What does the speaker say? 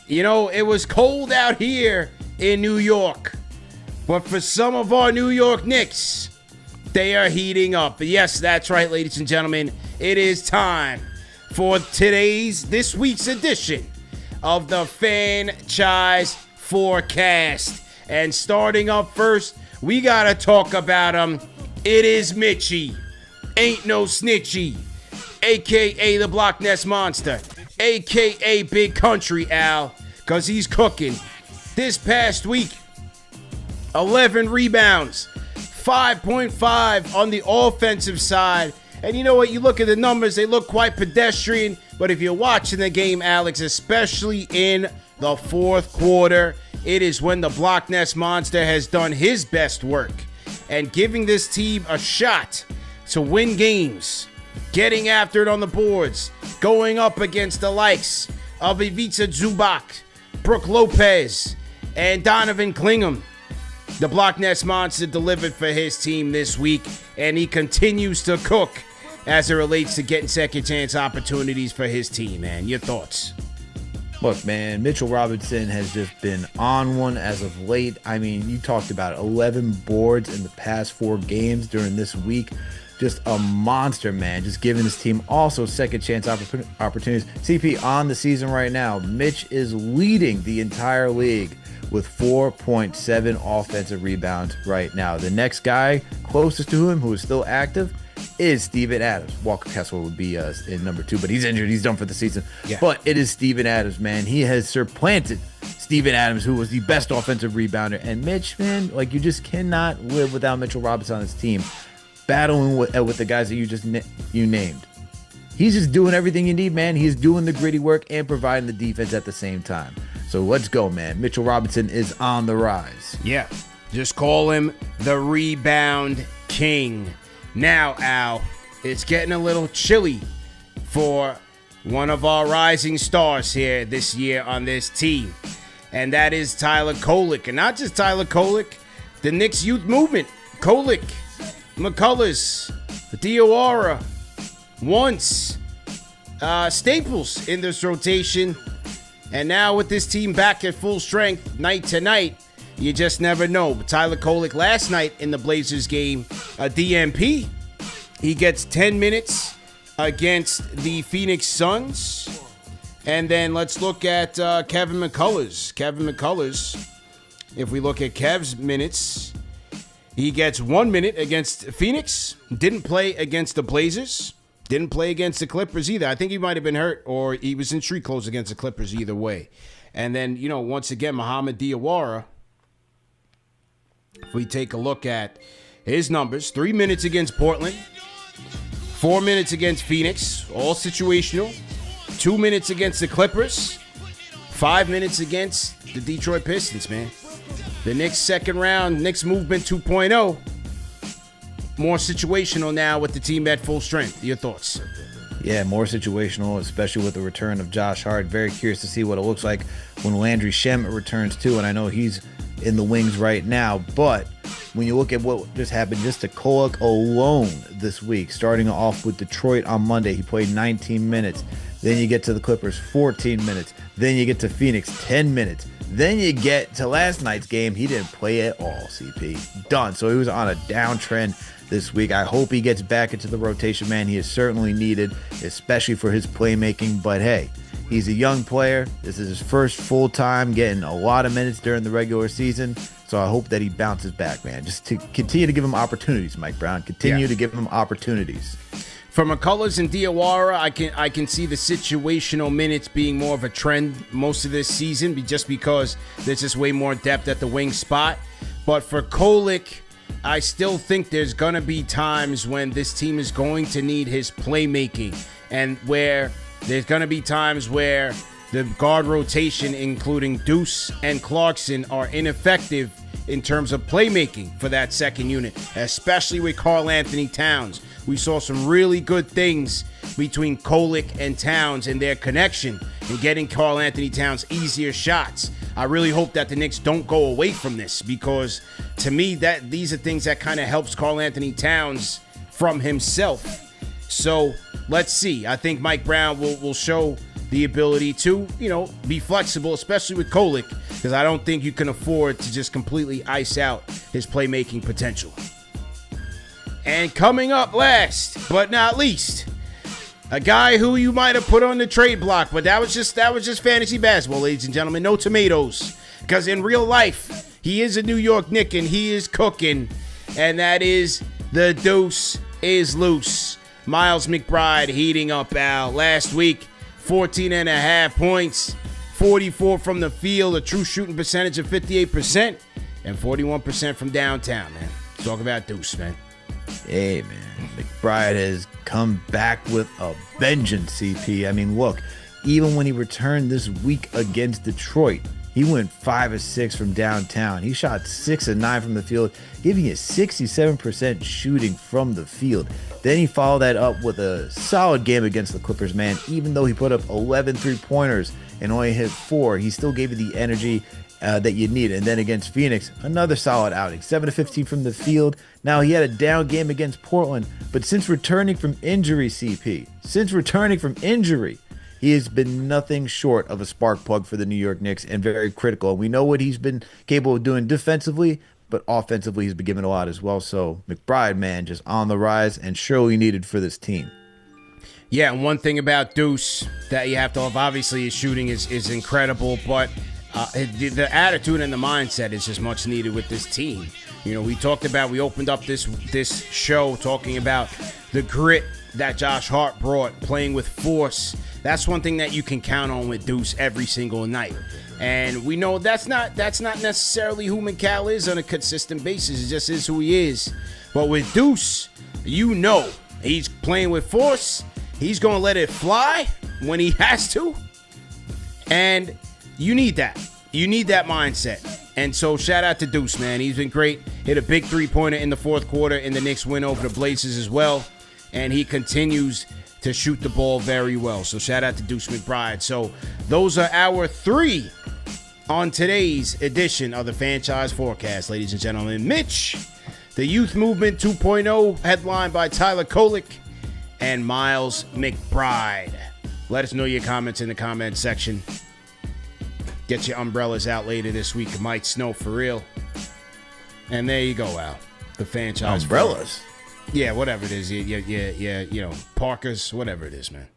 You know, it was cold out here in New York. But for some of our New York Knicks, they are heating up. Yes, that's right, ladies and gentlemen. It is time for this week's edition of the Fanchise Forecast. And starting up first, we got to talk about him. It is Mitchie. Ain't no snitchy. A.K.A. the Block Nest Monster. A.K.A. Big Country Al. Because he's cooking. This past week, 11 rebounds. 5.5 on the offensive side. And you know what? You look at the numbers, they look quite pedestrian. But if you're watching the game, Alex, especially in the fourth quarter, it is when the Block Nest Monster has done his best work and giving this team a shot to win games, getting after it on the boards, going up against the likes of Ivica Zubac, Brook Lopez, and Donovan Clingham. The Block Nest Monster delivered for his team this week, and he continues to cook as it relates to getting second chance opportunities for his team, man. Your thoughts? Look, man, Mitchell Robinson has just been on one as of late. I mean, you talked about 11 boards in the past 4 games during this week. Just a monster, man. Just giving his team also second chance opportunities. CP, on the season right now, Mitch is leading the entire league with 4.7 offensive rebounds right now. The next guy closest to him who is still active is Steven Adams. Walker Kessler would be in number 2, but he's injured. He's done for the season. Yeah. But it is Steven Adams, man. He has supplanted Steven Adams, who was the best offensive rebounder. And Mitch, man, like, you just cannot live without Mitchell Robinson on his team, battling with the guys that you named. He's just doing everything you need, man. He's doing the gritty work and providing the defense at the same time. So let's go, man. Mitchell Robinson is on the rise. Yeah, just call him the Rebound King. Now, Al, it's getting a little chilly for one of our rising stars here this year on this team. And that is Tyler Kolek. And not just Tyler Kolek, the Knicks youth movement. Kolek, McCullers, Diawara, once staples in this rotation. And now with this team back at full strength night to night, you just never know. But Tyler Kolek last night in the Blazers game, a DMP. He gets 10 minutes against the Phoenix Suns. And then let's look at Kevin McCullers. Kevin McCullers, if we look at Kev's minutes, he gets 1 minute against Phoenix. Didn't play against the Blazers. Didn't play against the Clippers either. I think he might have been hurt or he was in street clothes against the Clippers either way. And then, you know, once again, Mohamed Diawara, if we take a look at his numbers, 3 minutes against Portland, 4 minutes against Phoenix, all situational, 2 minutes against the Clippers, 5 minutes against the Detroit Pistons, man. The Knicks second round, Knicks movement 2.0. More situational now with the team at full strength. Your thoughts? Yeah, more situational, especially with the return of Josh Hart. Very curious to see what it looks like when Landry Shamet returns too. And I know he's in the wings right now. But when you look at what just happened just to Kolek alone this week, starting off with Detroit on Monday, he played 19 minutes. Then you get to the Clippers, 14 minutes. Then you get to Phoenix, 10 minutes. Then you get to last night's game. He didn't play at all, CP. Done. So he was on a downtrend this week. I hope he gets back into the rotation, man. He is certainly needed, especially for his playmaking. But hey, he's a young player. This is his first full time getting a lot of minutes during the regular season. So I hope that he bounces back, man. Just to continue to give him opportunities, Mike Brown. Continue to give him opportunities. For McCullers and Diawara, I can see the situational minutes being more of a trend most of this season, just because there's just way more depth at the wing spot. But for Kolek, I still think there's going to be times when this team is going to need his playmaking, and where there's going to be times where the guard rotation, including Deuce and Clarkson, are ineffective in terms of playmaking for that second unit, especially with Karl Anthony Towns. We saw some really good things between Kolek and Towns and their connection and getting Karl Anthony Towns easier shots. I really hope that the Knicks don't go away from this, because to me, that these are things that kind of helps Karl Anthony Towns from himself. So let's see. I think Mike Brown will show the ability to, be flexible, especially with Kolek, because I don't think you can afford to just completely ice out his playmaking potential. And coming up last, but not least, a guy who you might have put on the trade block, but that was just fantasy basketball, ladies and gentlemen. No tomatoes, because in real life, he is a New York Knick and he is cooking, and that is the Deuce is loose. Miles McBride heating up, Al. Last week, 14.5 points, 44 from the field, a true shooting percentage of 58%, and 41% from downtown, man. Talk about Deuce, man. Hey, man. McBride has come back with a vengeance, CP. I mean, look, even when he returned this week against Detroit, he went 5 of 6 from downtown. He shot 6 of 9 from the field, giving you 67% shooting from the field. Then he followed that up with a solid game against the Clippers, man. Even though he put up 11 3-pointers and only hit 4, he still gave you the energy that you need. And then against Phoenix, another solid outing, 7 of 15 from the field. Now, he had a down game against Portland, but since returning from injury, CP, he has been nothing short of a spark plug for the New York Knicks and very critical. We know what he's been capable of doing defensively, but offensively he's been given a lot as well. So McBride, man, just on the rise and surely needed for this team. Yeah, and one thing about Deuce that you have to have, obviously his shooting is incredible, but the attitude and the mindset is just much needed with this team. We opened up this show talking about the grit that Josh Hart brought, playing with force. That's one thing that you can count on with Deuce every single night. And we know that's not necessarily who McCall is on a consistent basis. It just is who he is. But with Deuce, he's playing with force. He's going to let it fly when he has to. And you need that. You need that mindset. And so shout out to Deuce, man. He's been great. Hit a big 3-pointer in the fourth quarter in the Knicks win over the Blazers as well. And he continues to shoot the ball very well. So shout out to Deuce McBride. So those are our 3 on today's edition of the Fanchise Forecast, ladies and gentlemen. Mitch, the Youth Movement 2.0, headlined by Tyler Kolek and Miles McBride. Let us know your comments in the comment section. Get your umbrellas out later this week. It might snow for real. And there you go, Al. The Fanchise Umbrellas? Yeah, whatever it is. Yeah, Parkers, whatever it is, man.